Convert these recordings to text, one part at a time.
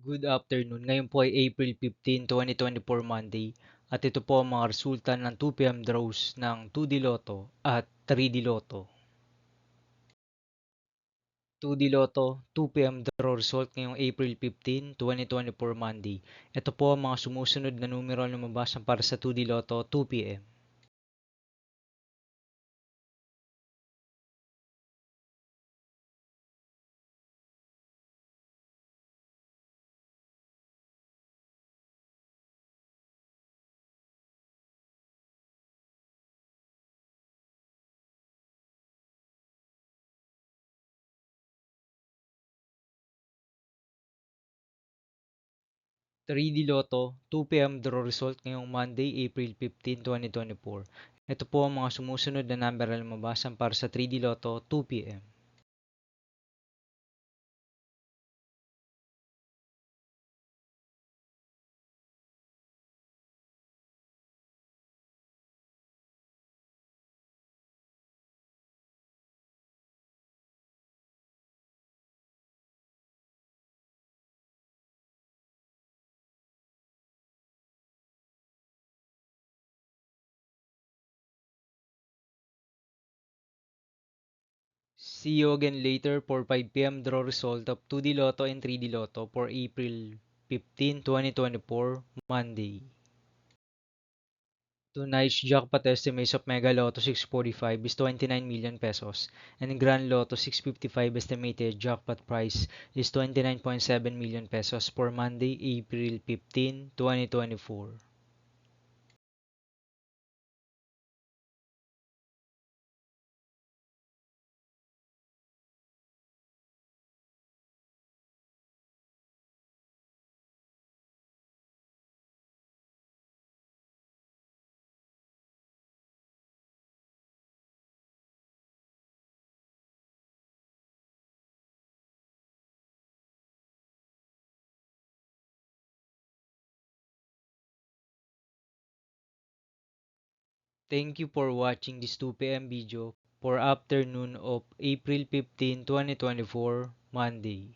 Good afternoon. Ngayon po ay April 15, 2024 Monday at ito po ang mga resulta ng 2 PM draws ng 2D Lotto at 3D Lotto. 2D Lotto 2 PM draw result ngayong April 15, 2024 Monday. Ito po ang mga sumusunod na numero na lumabas para sa 2D Lotto 2 PM. 3D Lotto 2 PM draw result ngayong Monday, April 15, 2024. Ito po ang mga sumusunod na number na lumabas para sa 3D Lotto 2 PM. 'See you again later for 5 PM draw result of 2D Lotto and 3D Lotto for April 15, 2024, Monday. Tonight's jackpot estimates of Mega Lotto 645 is 29 million pesos and Grand Lotto 655 estimated jackpot price is 29.7 million pesos for Monday, April 15, 2024. Thank you for watching this 2 PM video for afternoon of April 15, 2024, Monday.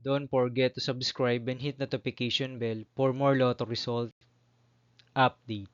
Don't forget to subscribe and hit notification bell for more lotto result update.